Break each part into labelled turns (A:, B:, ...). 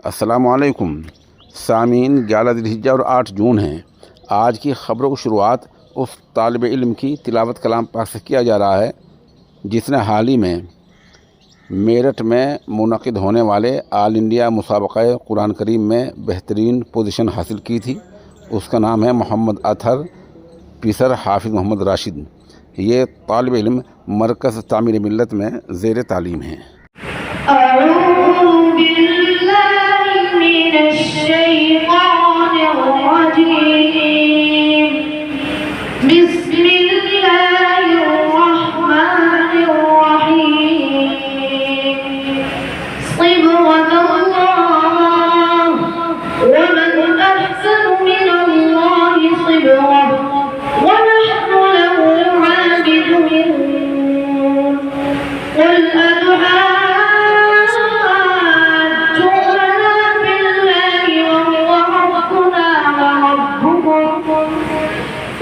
A: अस्सलामुअलैकुम सामीन 11 ज़िलहिज्जा और 8 जून हैं। आज की ख़बरों की शुरुआत उस तालिब इल्म की तिलावत कलाम पाक से किया जा रहा है जिसने हाल ही में मेरठ में मुनक़िद होने वाले आल इंडिया मुसाबक़ा कुरान करीम में बेहतरीन पोजीशन हासिल की थी। उसका नाम है मोहम्मद अतहर पीसर हाफिज़ मोहम्मद राशिद। ये तालिब इल्म मरकज़ तामीर मिल्लत में ज़ेर तालीम है।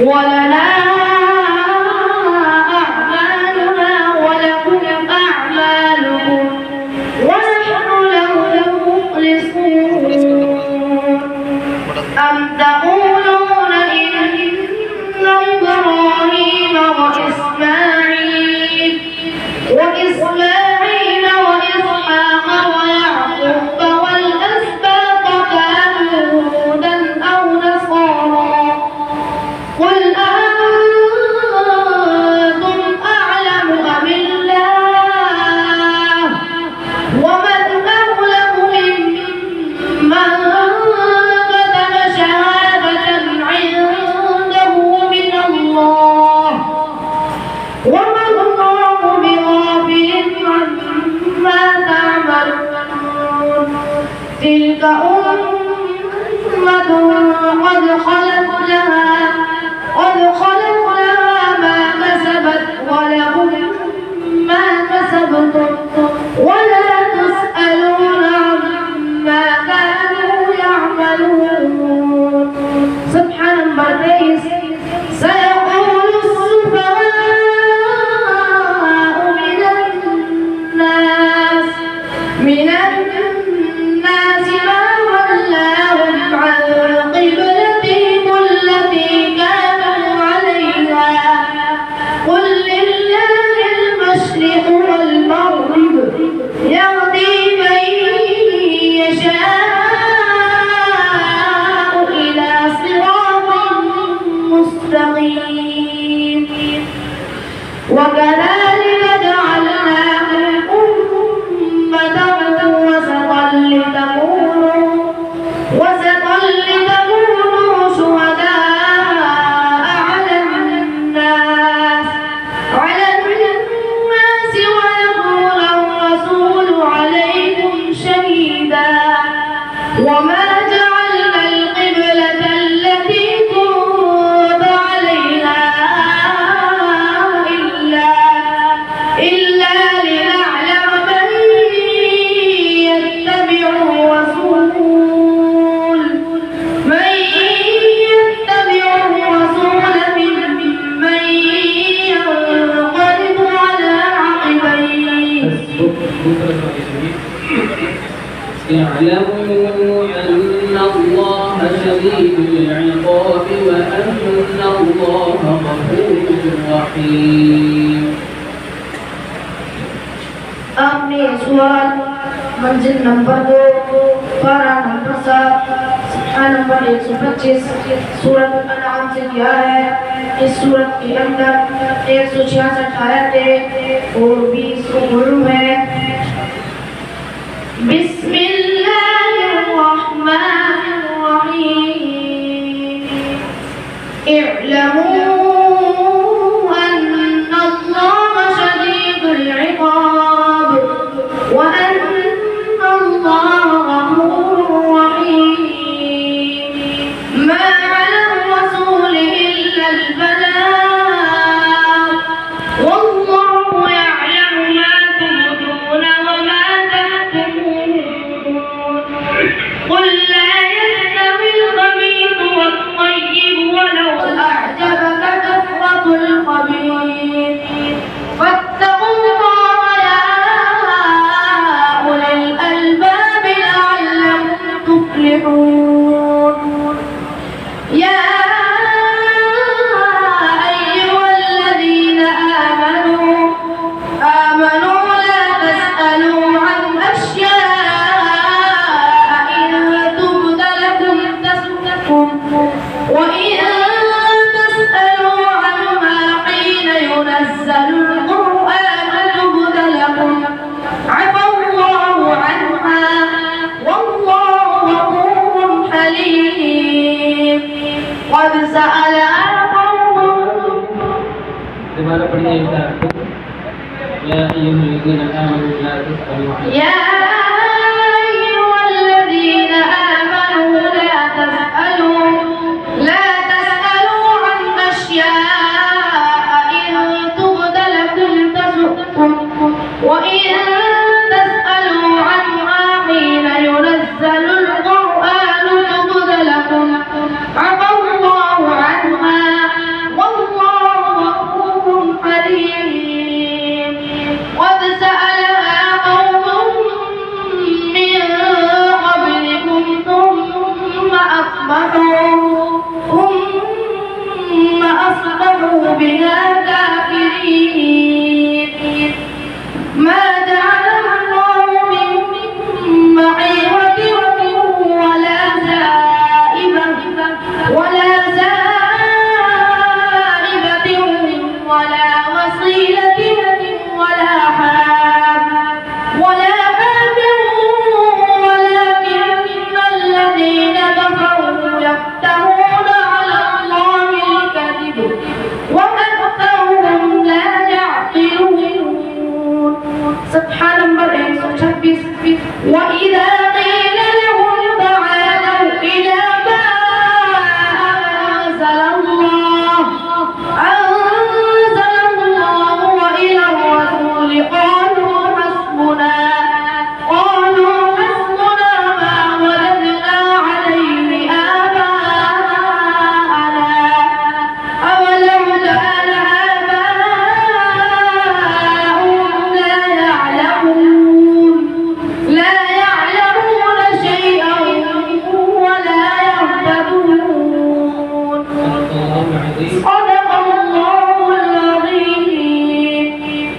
B: ولنا أعمالنا ولكم أعمالكم ونحن له مخلصون أم تقولون إن إبراهيم وإسماعيل وإسحاق ويعقوب والأسباط كانوا هودا أو نصارى قل أنتم أعلم أم الله ومن أظلم ممن كتم شهادة عنده من الله وما الله بغافل عما تعملون تلك أمة قد خلت لها ما كسبت ولكم ما كسبتم ولا تسألون عما كانوا يعملون. سبحان الله. سيقول السفهاء من الناس ما ولاهم عن قبلتهم التي كانوا عليها قل لله المشرق والمغرب يهدي من يشاء إلى صراط مستقيم وكذلك جعلناكم أمة وسطا لتكونوا شهداء على الناس ويكون الرسول عليكم شهيدا وما جعلنا القبلة التي كنت عليها إلا لنعلم من يتبع الرسول ممن ينقلب على عقبيه.
C: اعلموا أن الله شديد العقاب وأن الله غفور رحيم.
B: आपने सूरत मंजिल नंबर 2 पारा नंबर 7 सफ़हा नंबर 125 सूरत अनआम से किया है। इस सूरत के अंदर 166 आयतें और 20 रुकू है। बिस्मिल्लाहिर्रहमानिर्रहीम इअलमू अन्न अल्लाह शदीदुल इक़ाब وأن الله غفور رحيم ما على الرسول إلا البلاغ والله يعلم ما تبدون وما تكتمون قل لا يستوي الخبيث والطيب ولو أعجبك كثرة الخبيث فاتقوا الله يا أولي الألباب لعلكم تفلحون يا أيها الذين آمنوا لا تسألوا عن أشياء إن تبد لكم تسؤكم وإن تسألوا عنها حين ينزل القرآن تبد لكم عفى الله عنها والله غفور حليم قد سأل قوم
C: दोबारा पढ़िए इसका अर्थ या अय्युहल्लज़ीना आमनू ला तस्अलू
B: يا